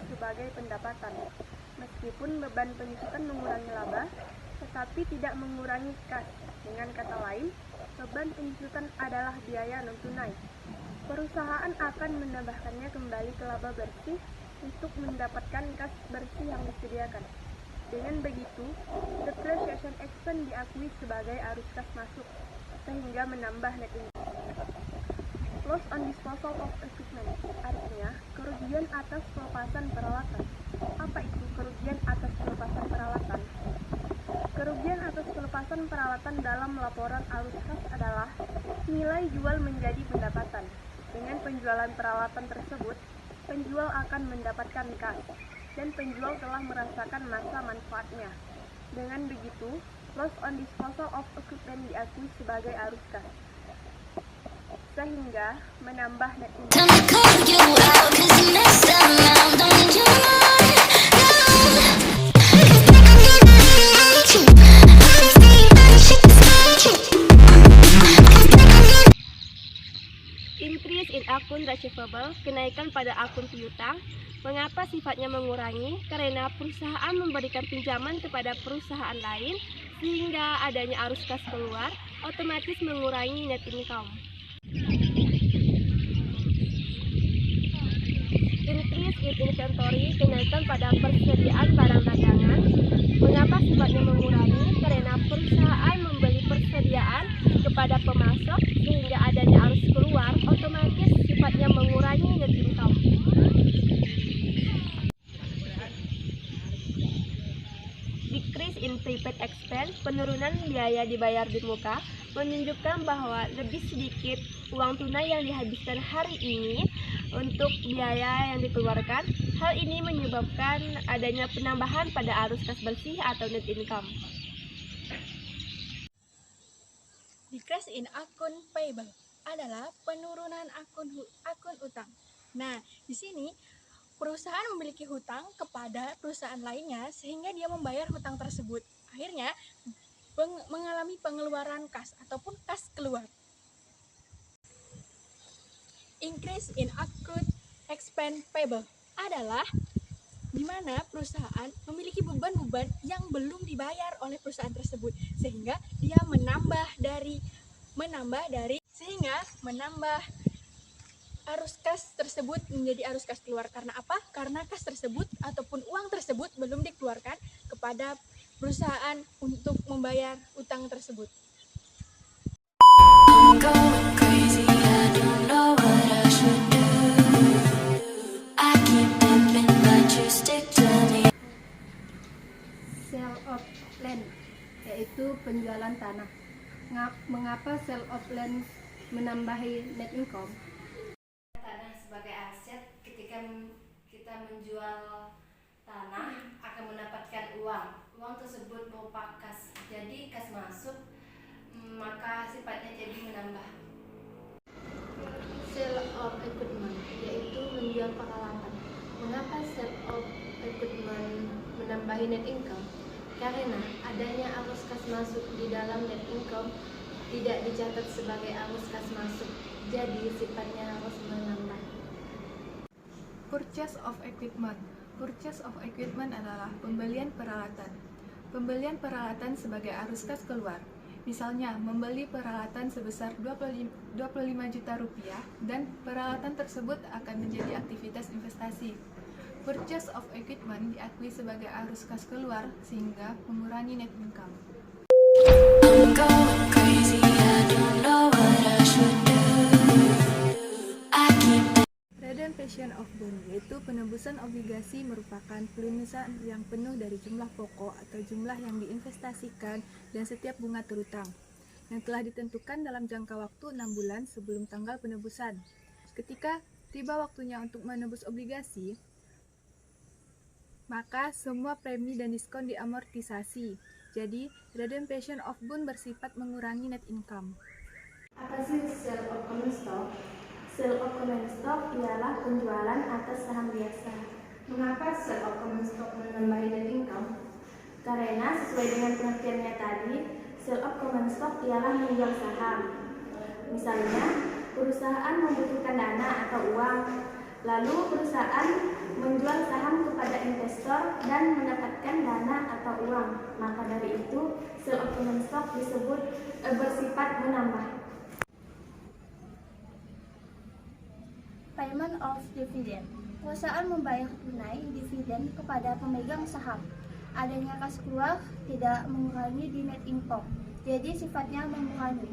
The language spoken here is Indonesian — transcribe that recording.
sebagai pendapatan. Meskipun beban penyusutan mengurangi laba, tetapi tidak mengurangi kas. Dengan kata lain, beban penyusutan adalah biaya non-tunai. Perusahaan akan menambahkannya kembali ke laba bersih untuk mendapatkan kas bersih yang disediakan. Dengan begitu, depreciation expense diakui sebagai arus kas masuk, sehingga menambah net income. Loss on disposal of equipment, artinya kerugian atas pelepasan peralatan. Apa itu kerugian atas pelepasan peralatan? Kerugian atas pelepasan peralatan dalam laporan arus kas adalah nilai jual menjadi pendapatan. Dengan penjualan peralatan tersebut, penjual akan mendapatkan kas, dan penjual telah merasakan masa manfaatnya. Dengan begitu, loss on disposal of equipment diakui sebagai arus kas, sehingga menambah net income. Increase in akun receivable, kenaikan pada akun piutang. Mengapa sifatnya mengurangi? Karena perusahaan memberikan pinjaman kepada perusahaan lain, sehingga adanya arus kas keluar, otomatis mengurangi net income. Increase in inventory, kenaikan pada persediaan barang dagangan. Mengapa sifatnya mengurangi? Karena perusahaan membeli persediaan kepada pemasok, sehingga adanya arus keluar, otomatis sifatnya mengurangi net income. Decrease in prepaid expense, penurunan biaya dibayar di muka, menunjukkan bahwa lebih sedikit uang tunai yang dihabiskan hari ini untuk biaya yang dikeluarkan. Hal ini menyebabkan adanya penambahan pada arus kas bersih atau net income. Decrease in akun payable adalah penurunan akun utang. Nah, di sini perusahaan memiliki hutang kepada perusahaan lainnya sehingga dia membayar hutang tersebut. Akhirnya mengalami pengeluaran kas ataupun kas keluar. Increase in akun expense payable adalah di mana perusahaan memiliki beban-beban yang belum dibayar oleh perusahaan tersebut, sehingga dia menambah arus kas tersebut menjadi arus kas keluar. Karena apa? Karena kas tersebut ataupun uang tersebut belum dikeluarkan kepada perusahaan untuk membayar utang tersebut. Sale of land, yaitu penjualan tanah. Mengapa sale of land menambahi net income? Tanah sebagai aset, ketika kita menjual tanah akan mendapatkan uang tersebut berupa kas, jadi kas masuk, maka sifatnya jadi menambah. Sale of equipment, yaitu menjual peralatan. Mengapa sale of equipment menambahi net income? Karena adanya arus kas masuk di dalam net income tidak dicatat sebagai arus kas masuk, jadi sifatnya harus menambah. Purchase of equipment. Purchase of equipment adalah pembelian peralatan. Pembelian peralatan sebagai arus kas keluar. Misalnya, membeli peralatan sebesar 25 juta rupiah dan peralatan tersebut akan menjadi aktivitas investasi. Purchase of equipment diakui sebagai arus kas keluar sehingga mengurangi net income. Redemption of bond, yaitu penebusan obligasi merupakan pelunasan yang penuh dari jumlah pokok atau jumlah yang diinvestasikan dan setiap bunga terutang, yang telah ditentukan dalam jangka waktu 6 bulan sebelum tanggal penebusan. Ketika tiba waktunya untuk menebus obligasi, maka semua premi dan diskon diamortisasi. Jadi, redemption of bond bersifat mengurangi net income. Apa sih sale of common stock? Sale of common stock ialah penjualan atas saham biasa. Mengapa sale of common stock menambahi net income? Karena sesuai dengan pengertiannya tadi, sale of common stock ialah menjual saham. Misalnya, perusahaan membutuhkan dana atau uang, lalu perusahaan menjual saham stock dan mendapatkan dana atau uang. Maka dari itu, sale of common stock disebut bersifat menambah. Payment of dividend. Perusahaan membayar tunai dividen kepada pemegang saham. Adanya kas keluar tidak mengurangi di net income, jadi sifatnya mengurangi.